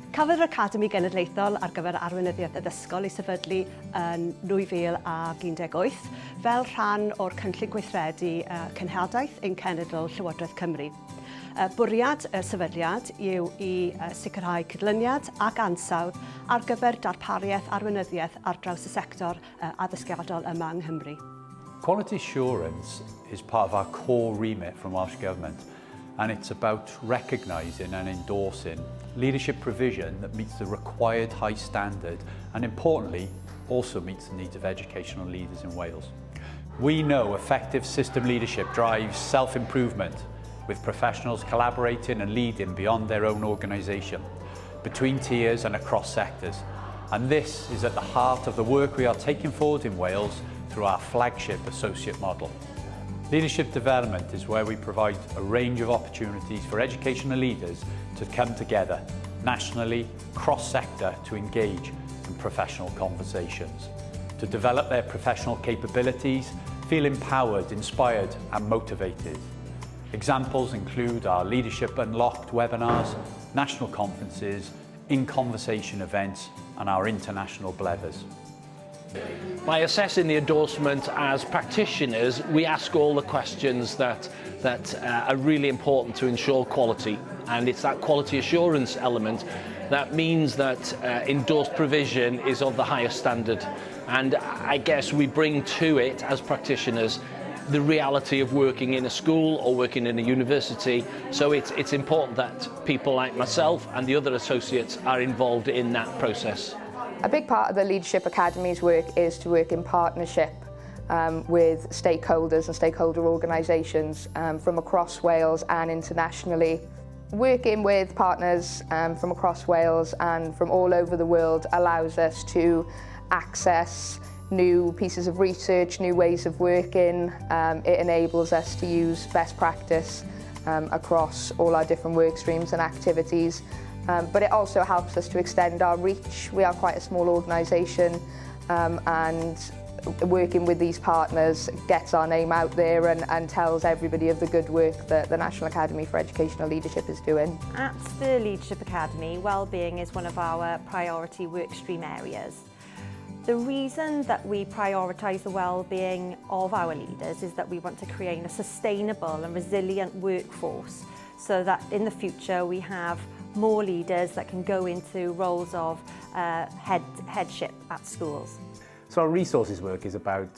Cafodd yr Academi Genedlaethol ar gyfer Arweinyddiaeth Addysgol ei sefydlu yn 2018 fel rhan o'r cynllun gweithredu Cenhadaeth ein cenedl Llywodraeth Cymru. Bwriad y sefydliad yw i sicrhau cydlyniad ac ansawdd ar gyfer darpariaeth arweinyddiaeth ar draws y sector addysgiadol yma yng Nghymru. Quality assurance is part of our core remit from Welsh Government, and it's about recognising and endorsing leadership provision that meets the required high standard and, importantly, also meets the needs of educational leaders in Wales. We know effective system leadership drives self-improvement, with professionals collaborating and leading beyond their own organisation, between tiers and across sectors. And this is at the heart of the work we are taking forward in Wales through our flagship associate model. Leadership development is where we provide a range of opportunities for educational leaders to come together, nationally, cross-sector, to engage in professional conversations, to develop their professional capabilities, feel empowered, inspired and motivated. Examples include our Leadership Unlocked webinars, national conferences, in-conversation events and our international blethers. By assessing the endorsement as practitioners, we ask all the questions that are really important to ensure quality, and it's that quality assurance element that means that endorsed provision is of the highest standard. And I guess we bring to it as practitioners the reality of working in a school or working in a university, so it's important that people like myself and the other associates are involved in that process. A big part of the Leadership Academy's work is to work in partnership with stakeholders and stakeholder organisations from across Wales and internationally. Working with partners from across Wales and from all over the world allows us to access new pieces of research, new ways of working. It enables us to use best practice across all our different work streams and activities. But it also helps us to extend our reach. We are quite a small organisation and working with these partners gets our name out there and tells everybody of the good work that the National Academy for Educational Leadership is doing. At the Leadership Academy, wellbeing is one of our priority workstream areas. The reason that we prioritise the well-being of our leaders is that we want to create a sustainable and resilient workforce so that in the future we have more leaders that can go into roles of headship at schools. So our resources work is about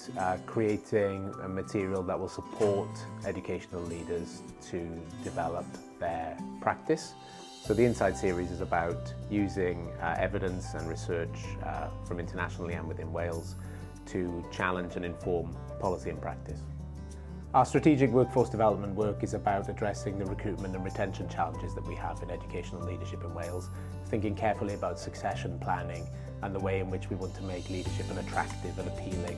creating a material that will support educational leaders to develop their practice. So the Inside series is about using evidence and research from internationally and within Wales to challenge and inform policy and practice. Our strategic workforce development work is about addressing the recruitment and retention challenges that we have in educational leadership in Wales, thinking carefully about succession planning and the way in which we want to make leadership an attractive and appealing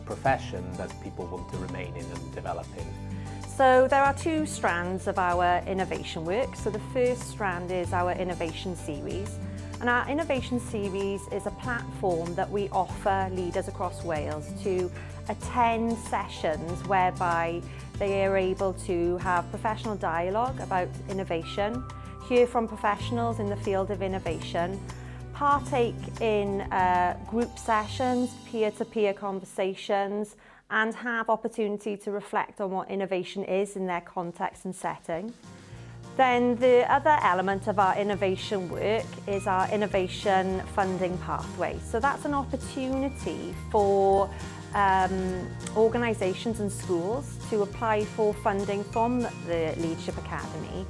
profession that people want to remain in and develop in. So there are two strands of our innovation work. So the first strand is our innovation series. And our innovation series is a platform that we offer leaders across Wales to attend sessions whereby they are able to have professional dialogue about innovation, hear from professionals in the field of innovation, partake in group sessions, peer-to-peer conversations, and have opportunity to reflect on what innovation is in their context and setting. Then the other element of our innovation work is our innovation funding pathway. So that's an opportunity for organisations and schools to apply for funding from the Leadership Academy,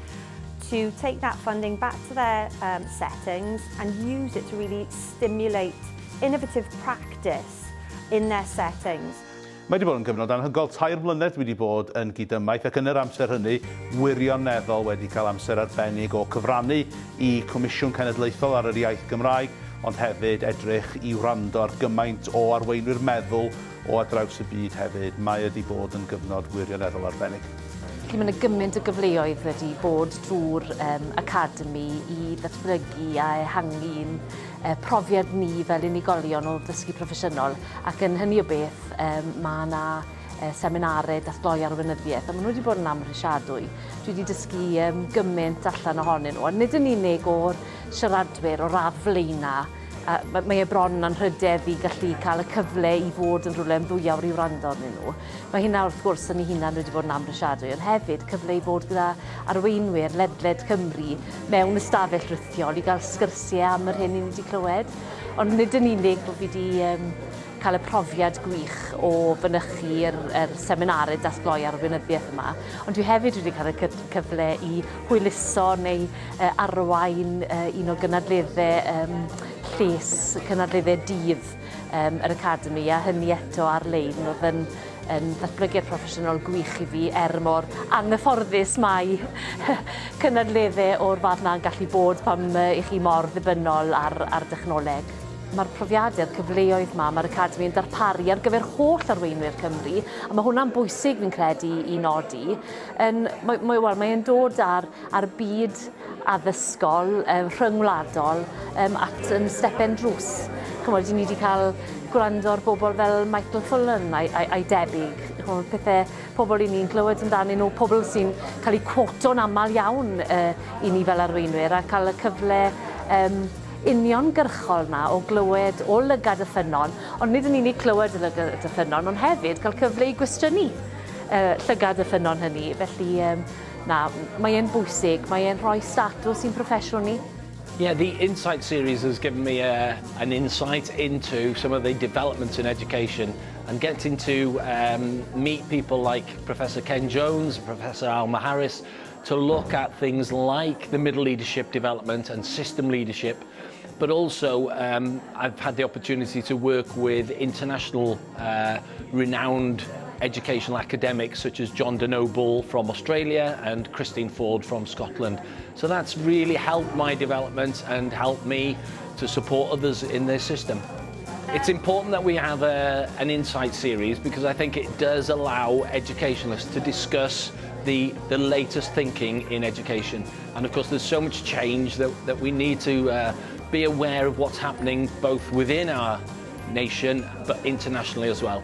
to take that funding back to their settings and use it to really stimulate innovative practice in their settings. Mae wedi bod yn gyfnod anhygoel. 3 blynedd wedi bod yn gydymaith ac yn yr amser hynny wirioneddol wedi cael amser arbennig o cyfrannu i Comisiwn Cenedlaethol ar yr Iaith Gymraeg, ond hefyd edrych i wrando ar gymaint o arweinwyr meddwl o ar draws y byd hefyd. Mae wedi bod yn gyfnod wirioneddol arbennig. Mae yna gymaint o gyfleoedd wedi bod drwy'r Academi i ddatblygu a ehangu'n profiad ni fel unigolion o ddysgu proffesiynol, ac yn hynny o beth mae yna seminarau datgloi arweinyddiaeth, a maen nhw wedi bod yn amhrisiadwy. Dwi wedi dysgu gymaint allan ohonyn nhw, a nid yn unig o'r siaradwyr o'r afleina. Mae bron yn rhydedd i gallu cael y cyfle i fod yn rhywle yn ddwyawr i wrando arnyn nhw. Mae hynna wrth gwrs yn ei hunan wedi bod yn amhrisiadwy, ond hefyd cyfle i fod gyda arweinwyr ledled Cymru mewn ystafell rhythiol i gael sgyrsiau am yr hyn i ni wedi clywed. Ond nid yn unig bod fi wedi cael y profiad gwych o fynychu'r seminarau datgloi arweinyddiaeth yma, ond dwi hefyd wedi cael y cyfle i hwyluso neu arwain un o gynadleddau lles, cynadleddau dydd yr Academi, a hynny eto ar-lein oedd yn ddatblygiad proffesiynol gwych i fi mor anghyfforddus mae cynadleddau o'r fath yna'n gallu bod pan i chi mor ddibynnol ar dechnoleg. Mae'r profiadau'r cyfleoedd mae'r Academi yn darparu ar gyfer holl arweinwyr Cymru, a mae hwnna'n bwysig fi'n credu i nodi. Mae'n dod ar byd addysgol rhyngwladol at stepen drws. Chymod, ni wedi cael gwrando ar bobl fel Michael Fullen a'i debyg. Pethau pobl i ni'n clywed amdanyn nhw, pobl sy'n cael eu cwoto'n aml iawn i ni fel arweinwyr, a cael y cyfle uniongyrchol na o glywed o lygad y ffynon, ond nid yn unig clywed y lygad y ffynon, ond hefyd cael cyfle i gwestiynu llygad y ffynon hynny. Felly, mae'n bwysig, mae'n rhoi statws i'n proffesiwn ni. Yeah, the Insight series has given me an insight into some of the developments in education and getting to meet people like Professor Ken Jones, Professor Alma Harris, to look at things like the middle leadership development and system leadership. But also, I've had the opportunity to work with international renowned educational academics such as John Noble from Australia and Christine Ford from Scotland. So that's really helped my development and helped me to support others in their system. It's important that we have an Insight series because I think it does allow educationalists to discuss the latest thinking in education. And of course there's so much change that we need to be aware of what's happening both within our nation but internationally as well.